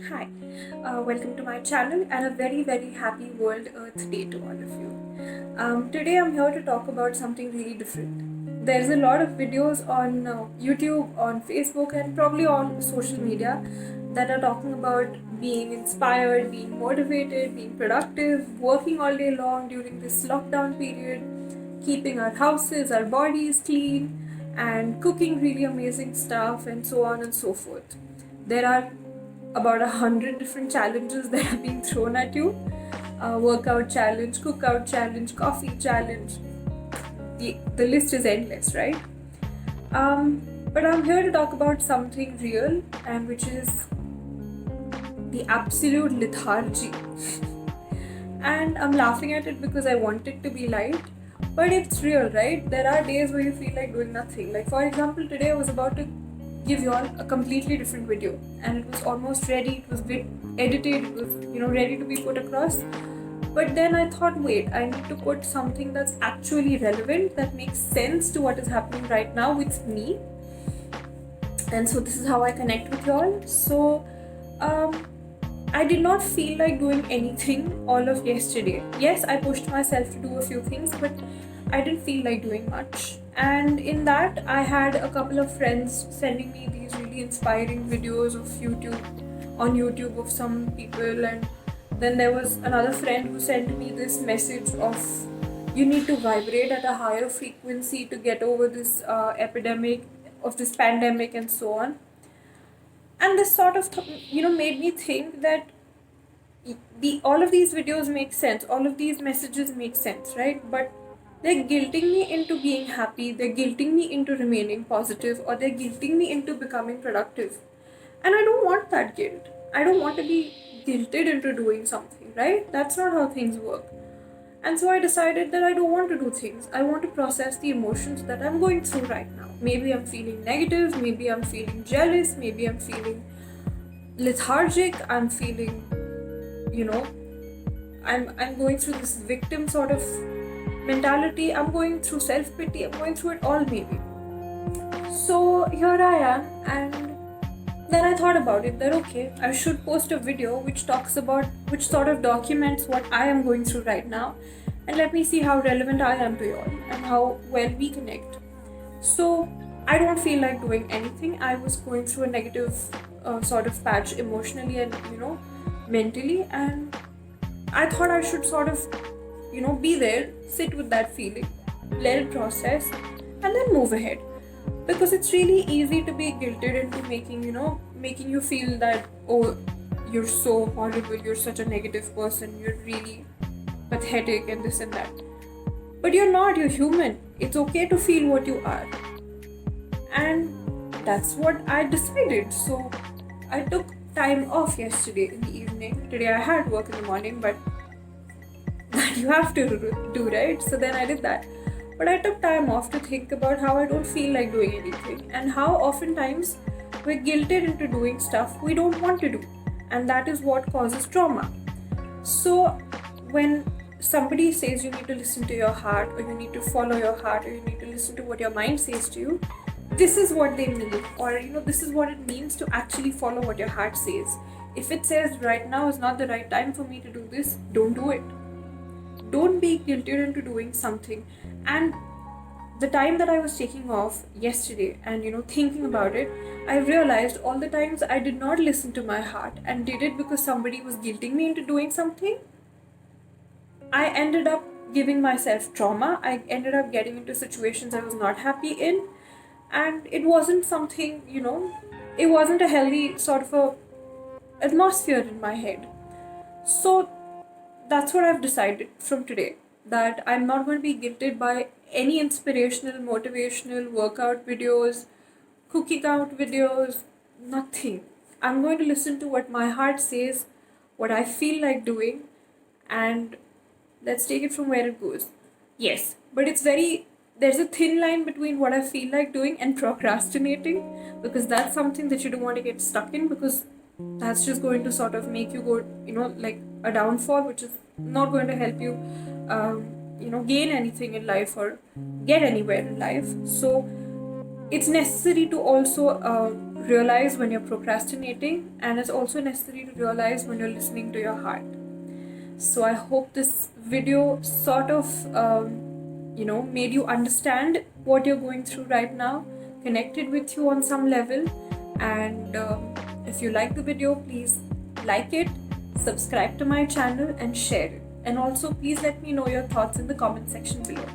Hi, welcome to my channel and a very happy World Earth Day to all of you. Today I'm here to talk about something really different. There's a lot of videos on YouTube, on Facebook, and probably on social media that are talking about being inspired, being motivated, being productive, working all day long during this lockdown period, keeping our houses, our bodies clean, and cooking really amazing stuff, and so on and so forth. There are about 100 different challenges that are being thrown at you. Workout challenge, cookout challenge, coffee challenge. The list is endless, right? But I'm here to talk about something real, and which is the absolute lethargy. And I'm laughing at it because I want it to be light, but it's real, right? There are days where you feel like doing nothing. Like, for example, today I was about to give you all a completely different video, and it was almost ready, it was edited, it was ready to be put across. But then I thought, wait, I need to put something that's actually relevant, that makes sense to what is happening right now with me. And so this is how I connect with y'all. So I did not feel like doing anything all of yesterday. Yes, I pushed myself to do a few things, but I didn't feel like doing much. And in that, I had a couple of friends sending me these really inspiring videos of YouTube of some people. And then there was another friend who sent me this message of, you need to vibrate at a higher frequency to get over this epidemic of this pandemic and so on. And this sort of made me think that all of these videos make sense, all of these messages make sense, right? But they're guilting me into being happy, they're guilting me into remaining positive, or they're guilting me into becoming productive. And I don't want that guilt. I don't want to be guilted into doing something, right? That's not how things work. And so I decided that I don't want to do things. I want to process the emotions that I'm going through right now. Maybe I'm feeling negative, maybe I'm feeling jealous, maybe I'm feeling lethargic, I'm feeling, you know, I'm going through this victim sort of mentality, I'm going through self-pity, I'm going through it all maybe. So here I am, and then I thought about it that okay, I should post a video which sort of documents what I am going through right now, and let me see how relevant I am to you all and how well we connect. So I don't feel like doing anything. I was going through a negative sort of patch emotionally and mentally, and I thought I should sort of be there, sit with that feeling, let it process, and then move ahead. Because it's really easy to be guilted into making you feel that, oh, you're so horrible, you're such a negative person, you're really pathetic and this and that. But you're not, you're human. It's okay to feel what you are. And that's what I decided. So I took time off yesterday in the evening. Today I had work in the morning, but that you have to do, right? So then I did that. But I took time off to think about how I don't feel like doing anything, and how oftentimes we're guilted into doing stuff we don't want to do. And that is what causes trauma. So when somebody says you need to listen to your heart, or you need to follow your heart, or you need to listen to what your mind says to you, this is what they mean, or this is what it means to actually follow what your heart says. If it says right now is not the right time for me to do this, don't do it. Don't be guilted into doing something. And the time that I was taking off yesterday and thinking about it, I realized all the times I did not listen to my heart and did it because somebody was guilting me into doing something, I ended up giving myself trauma. I ended up getting into situations I was not happy in, and it wasn't something, it wasn't a healthy sort of a atmosphere in my head. So that's what I've decided from today, that I'm not going to be guilted by any inspirational, motivational workout videos, cooking out videos, nothing. I'm going to listen to what my heart says, what I feel like doing, and let's take it from where it goes. Yes, but there's a thin line between what I feel like doing and procrastinating, because that's something that you don't want to get stuck in, because that's just going to sort of make you go, like a downfall, which is not going to help you, gain anything in life or get anywhere in life. So it's necessary to also realize when you're procrastinating, and it's also necessary to realize when you're listening to your heart. So I hope this video sort of made you understand what you're going through right now, connected with you on some level. And if you like the video, please like it, subscribe to my channel and share it. And also please let me know your thoughts in the comment section below.